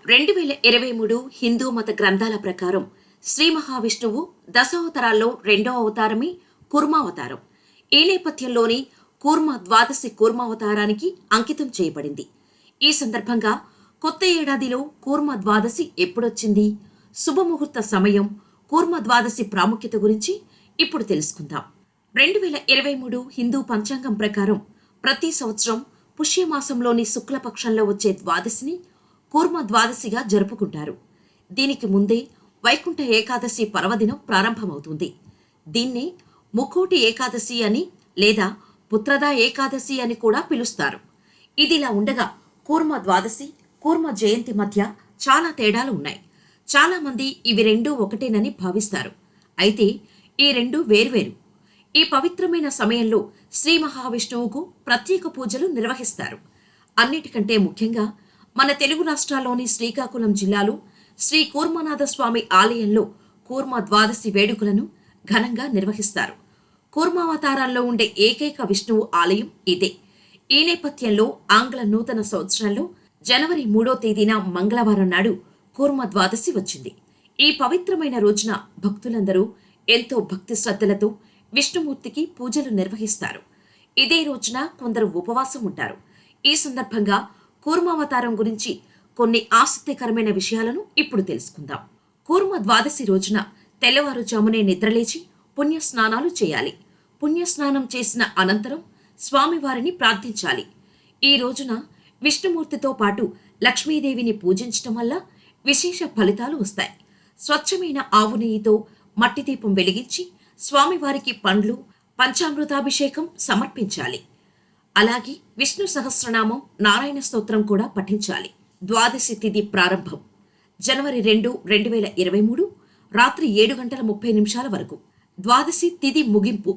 2023 హిందూ మత గ్రంథాల ప్రకారం శ్రీ మహావిష్ణువు దశావతారాల్లో రెండో అవతారమే కూర్మావతారం. ఈ నేపథ్యంలోనే కూర్మ ద్వాదశి కూర్మావతారానికి అంకితం చేయబడింది. ఈ సందర్భంగా కొత్త ఏడాదిలో కూర్మ ద్వాదశి ఎప్పుడొచ్చింది, శుభముహూర్త సమయం, కూర్మ ద్వాదశి ప్రాముఖ్యత గురించి ఇప్పుడు తెలుసుకుందాం. 2023 హిందూ పంచాంగం ప్రకారం ప్రతి సంవత్సరం పుష్యమాసంలోని శుక్లపక్షంలో వచ్చే ద్వాదశిని కూర్మ ద్వాదశిగా జరుపుకుంటారు. దీనికి ముందే వైకుంఠ ఏకాదశి పర్వదినం ప్రారంభమవుతుంది. దీన్నే ముక్కోటి ఏకాదశి అని లేదా పుత్రదా ఏకాదశి అని కూడా పిలుస్తారు. ఇదిలా ఉండగా కూర్మ ద్వాదశి, కూర్మ జయంతి మధ్య చాలా తేడాలు ఉన్నాయి. చాలా మంది ఇవి రెండూ ఒకటేనని భావిస్తారు. అయితే ఈ రెండు వేర్వేరు. ఈ పవిత్రమైన సమయంలో శ్రీ మహావిష్ణువుకు ప్రత్యేక పూజలు నిర్వహిస్తారు. అన్నిటికంటే ముఖ్యంగా మన తెలుగు రాష్ట్రాల్లోని శ్రీకాకుళం జిల్లాలో శ్రీ కూర్మనాథ స్వామి ఆలయంలో కూర్మ ద్వాదశి వేడుకలను ఘనంగా నిర్వహిస్తారు. కూర్మావతారాల్లో ఉండే ఏకైక విష్ణువు ఆలయం ఇదే. ఈ నేపథ్యంలో ఆంగ్ల నూతన సంవత్సరంలో జనవరి 3వ తేదీన మంగళవారం నాడు కూర్మ ద్వాదశి వచ్చింది. ఈ పవిత్రమైన రోజున భక్తులందరూ ఎంతో భక్తి శ్రద్ధలతో విష్ణుమూర్తికి పూజలు నిర్వహిస్తారు. ఇదే రోజున కొందరు ఉపవాసం ఉంటారు. ఈ సందర్భంగా కూర్మావతారం గురించి కొన్ని ఆసక్తికరమైన విషయాలను ఇప్పుడు తెలుసుకుందాం. కూర్మ ద్వాదశి రోజున తెల్లవారుజామునే నిద్రలేచి పుణ్యస్నానాలు చేయాలి. పుణ్యస్నానం చేసిన అనంతరం స్వామివారిని ప్రార్థించాలి. ఈ రోజున విష్ణుమూర్తితో పాటు లక్ష్మీదేవిని పూజించటం వల్ల విశేష ఫలితాలు వస్తాయి. స్వచ్ఛమైన ఆవు నెయ్యితో మట్టి దీపం వెలిగించి స్వామివారికి పండ్లు, పంచామృతాభిషేకం సమర్పించాలి. అలాగే విష్ణు సహస్రనామం, నారాయణ స్తోత్రం కూడా పఠించాలి. ద్వాదశి తిథి ప్రారంభం జనవరి 2, 2023 రాత్రి 7:30 వరకు. ద్వాదశి తిథి ముగింపు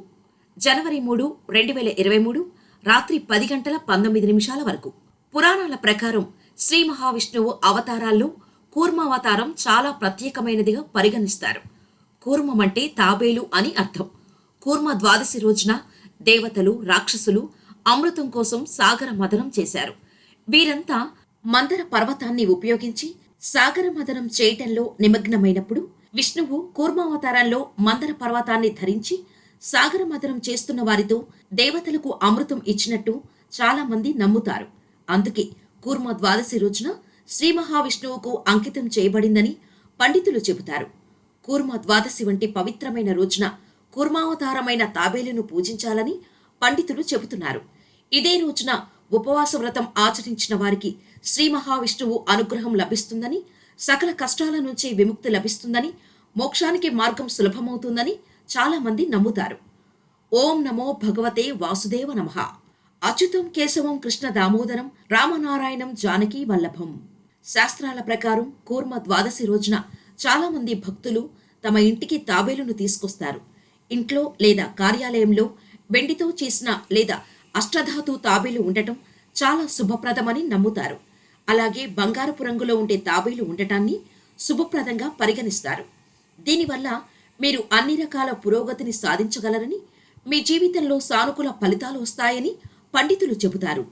జనవరి 3, 2023 రాత్రి 10:19 వరకు. పురాణాల ప్రకారం శ్రీ మహావిష్ణువు అవతారాల్లో కూర్మావతారం చాలా ప్రత్యేకమైనదిగా పరిగణిస్తారు. కూర్మం అంటే తాబేలు అని అర్థం. కూర్మ ద్వాదశి రోజున దేవతలు, రాక్షసులు అమృతం కోసం సాగర మథనం చేశారు. వీరంతా మందర పర్వతాన్ని ఉపయోగించి సాగర మథనం చేయటంలో నిమగ్నమైనప్పుడు విష్ణువు కూర్మావతారంలో మందర పర్వతాన్ని ధరించి సాగర మథనం చేస్తున్న వారితో దేవతలకు అమృతం ఇచ్చినట్టు చాలా మంది నమ్ముతారు. అందుకే కూర్మ ద్వాదశి రోజున శ్రీ మహావిష్ణువుకు అంకితం చేయబడిందని పండితులు చెబుతారు. కూర్మ ద్వాదశి వంటి పవిత్రమైన రోజున కూర్మావతారమైన తాబేలును పూజించాలని పండితులు చెబుతున్నారు. ఇదే రోజున ఉపవాస వ్రతం ఆచరించిన వారికి శ్రీ మహావిష్ణువు అనుగ్రహం లభిస్తుందని, సకల కష్టాల నుంచి విముక్తి లభిస్తుందని, మోక్షానికి మార్గం సులభమవుతుందని చాలా మంది నమ్ముతారు. ఓం నమో భగవతే వాసుదేవ నమః. అచ్యుతం కేశవం కృష్ణ దామోదరం రామనారాయణం జానకీ వల్లభం. శాస్త్రాల ప్రకారం కూర్మ ద్వాదశి రోజున చాలా మంది భక్తులు తమ ఇంటికి తాబేలును తీసుకొస్తారు. ఇంట్లో లేదా కార్యాలయంలో వెండితో చేసిన లేదా అష్టధాతు తాబేలు ఉండటం చాలా శుభప్రదమని నమ్ముతారు. అలాగే బంగారపు రంగులో ఉండే తాబేలు ఉండటాన్ని శుభప్రదంగా పరిగణిస్తారు. దీనివల్ల మీరు అన్ని రకాల పురోగతిని సాధించగలరని, మీ జీవితంలో సానుకూల ఫలితాలు వస్తాయని పండితులు చెబుతారు.